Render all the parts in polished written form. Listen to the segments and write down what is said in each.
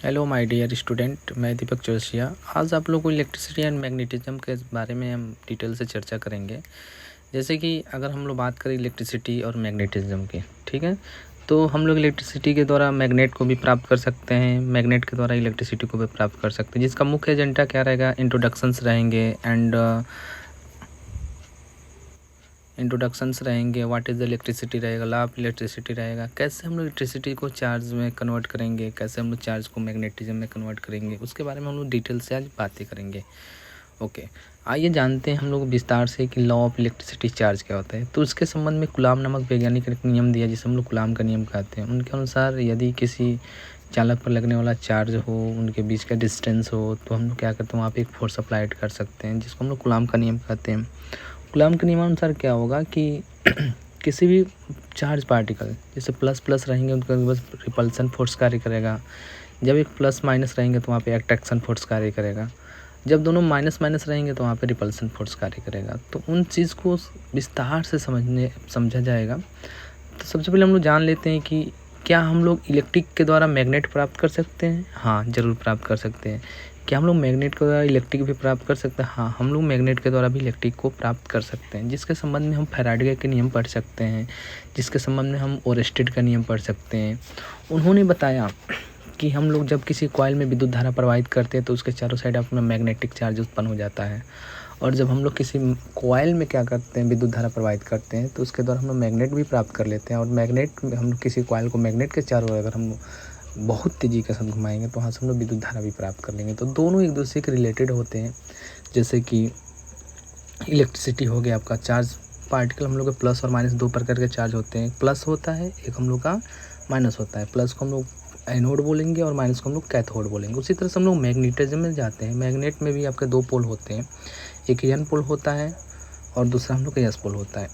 Hello my dear student, मैं दीपक चौरसिया। आज आप लोगों को इलेक्ट्रिसिटी एंड मैग्नेटिज्म के बारे में हम डिटेल से चर्चा करेंगे। जैसे कि अगर हम लोग बात करें इलेक्ट्रिसिटी और मैग्नेटिज्म की, ठीक है, तो हम लोग इलेक्ट्रिसिटी के द्वारा मैग्नेट को भी प्राप्त कर सकते हैं, मैग्नेट के द्वारा इलेक्ट्रिसिटी को भी प्राप्त कर सकते हैं। जिसका मुख्य एजेंडा क्या रहेगा, इंट्रोडक्शंस रहेंगे एंड इंट्रोडक्शंस रहेंगे, व्हाट इज़ इलेक्ट्रिसिटी रहेगा, लॉ ऑफ इलेक्ट्रिसिटी रहेगा, कैसे हम लोग इलेक्ट्रिसिटी को चार्ज में कन्वर्ट करेंगे, कैसे हम लोग चार्ज को मैग्नेटिज्म में कन्वर्ट करेंगे, उसके बारे में हम लोग डिटेल से आज बातें करेंगे। ओके, आइए जानते हैं हम लोग विस्तार से कि लॉ ऑफ इलेक्ट्रिसिटी चार्ज क्या होता है। तो उसके संबंध में कुलाम नामक वैज्ञानिक ने एक नियम दिया जिसे हम लोग कुलाम का नियम कहते हैं। उनके अनुसार यदि किसी चालक पर लगने वाला चार्ज हो, उनके बीच का डिस्टेंस हो, तो हम लोग क्या करते हैं, वहाँ पे एक फोर्स अप्लाई कर सकते हैं, जिसको हम लोग कुलाम का नियम कहते हैं। कुलाम के नियमानुसार क्या होगा कि किसी भी चार्ज पार्टिकल जैसे प्लस प्लस रहेंगे उनका बस रिपल्सन फोर्स कार्य करेगा। जब एक प्लस माइनस रहेंगे तो वहाँ पे अट्रैक्शन फोर्स कार्य करेगा। जब दोनों माइनस माइनस रहेंगे तो वहाँ पे रिपल्सन फोर्स कार्य करेगा। तो उन चीज़ को विस्तार से समझा जाएगा। तो सबसे पहले हम लोग जान लेते हैं कि क्या हम लोग इलेक्ट्रिक के द्वारा मैग्नेट प्राप्त कर सकते हैं। हाँ, ज़रूर प्राप्त कर सकते हैं। क्या हम लोग मैग्नेट के द्वारा इलेक्ट्रिक भी प्राप्त कर सकते हैं। हाँ, हम लोग मैग्नेट के द्वारा भी इलेक्ट्रिक को प्राप्त कर सकते हैं। जिसके संबंध में हम फैराडे के नियम पढ़ सकते हैं, जिसके संबंध में हम ओरेस्टेड का नियम पढ़ सकते हैं। उन्होंने बताया कि हम लोग जब किसी कॉइल में विद्युत धारा प्रवाहित करते हैं तो उसके चारों साइड अपना मैग्नेटिक चार्ज उत्पन्न हो जाता है। और जब हम लोग किसी कॉइल में क्या करते हैं, विद्युत धारा प्रवाहित करते हैं, तो उसके द्वारा हम लोग मैग्नेट भी प्राप्त कर लेते हैं। और मैग्नेट में हम लोग किसी कॉइल को मैग्नेट के चारों ओर अगर हम बहुत तेज़ी के साथ घुमाएंगे तो वहाँ से हम लोग विद्युत धारा भी प्राप्त कर लेंगे। तो दोनों एक दूसरे के रिलेटेड होते हैं। जैसे कि इलेक्ट्रिसिटी हो गया आपका, चार्ज पार्टिकल हम लोग के प्लस और माइनस दो प्रकार के चार्ज होते हैं। प्लस होता है, एक हम लोग का माइनस होता है। प्लस को हम लोग एनोड बोलेंगे और माइनस को हम लोग कैथोड बोलेंगे। उसी तरह से हम लोग मैग्नेटिज्म में जाते हैं। मैग्नेट में भी आपके दो पोल होते हैं, एक एन पोल होता है और दूसरा हम लोग का एस पोल होता है।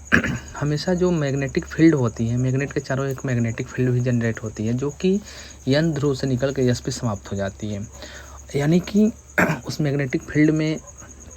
हमेशा जो मैग्नेटिक फील्ड होती है, मैग्नेट के चारों एक मैग्नेटिक फील्ड भी जनरेट होती है, जो कि एन ध्रुव से निकल के एस पे समाप्त हो जाती है। यानी कि उस मैग्नेटिक फील्ड में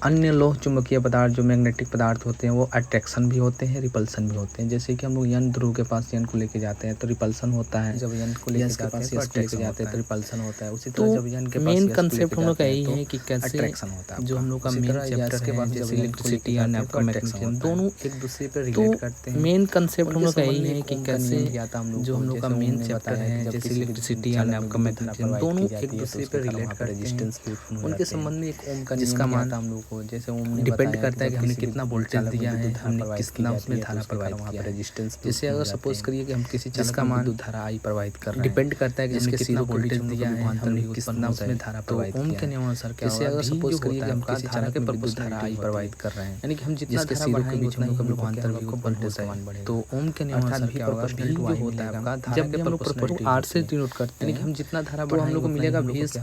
अन्य लोह चुंबकीय पदार्थ जो मैग्नेटिक पदार्थ होते हैं वो अट्रैक्शन भी होते हैं, रिपल्सन भी होते हैं। जैसे कि हम लोग एन ध्रुव के पास एन को लेके जाते हैं तो रिपल्सन होता है, जब एन को लेके जाते हैं तो अट्रैक्शन जाते हैं तो रिपल्सन होता है। उसी तरह जब एन के पास मेन कंसेप्ट हम लोग का यही है कि कैसे अट्रैक्शन होता है। जो हम लोग का मेन चैप्टर के बाद जैसे इलेक्ट्रिसिटी और आपका मैग्नेटिज्म दोनों एक दूसरे पे रिलेट करते हैं। मेन कंसेप्ट हम लोग का यही है कि कैसे जो हम लोग का मेन चैप्टर है जैसे इलेक्ट्रिसिटी और आपका मैग्नेटिज्म दोनों एक दूसरे पे रिलेट करते हैं। उनके संबंध में एक ओम का जिसका मान हम लोग को जैसे ओम डिपेंड करता है कि हमने कितना वोल्टेज दिया है, हमने कितना उसमें धारा प्रवाहित किया है। रेजिस्टेंस जैसे अगर सपोज करिए कि हम किसी जिसका मान धारा आई प्रवाहित कर रहे हैं, डिपेंड करता है कि हमने कितना वोल्टेज दिया है, हमने कितना उसमें धारा प्रवाहित किया है। ओम के नियमानुसार क्या होगा, अगर सपोज करिए कि हम किसी चालक पर विद्युत धारा आई प्रवाहित कर रहे हैं, यानी कि हम जितना धारा बढ़ाएंगे उतना ही विभवांतर भी उत्पन्न होता है। तो ओम के नियमानुसार क्या होगा, भी जो होता है आपका जब भी हम लोग प्रोपोर्शनल आर से डिनोट करते हैं, यानी कि हम जितना धारा बढ़ाएंगे हम लोग को मिलेगा V =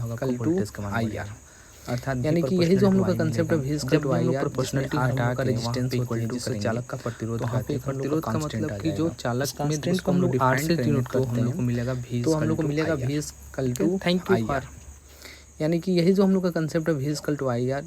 IR। अर्थात यानी कि यही जो हम लोग का कंसेप्ट है V = IR, प्रोपोर्शनलिटी हटा के रेजिस्टेंस इक्वल टू चालक का प्रतिरोध है। प्रतिरोध का मतलब कि जो चालक में जिसको हम लोग R से डिनोट करते हैं, हम लोग को मिलेगा V = IR। Thank you for, यानी कि यही जो हम लोग का कंसेप्ट है V = IR।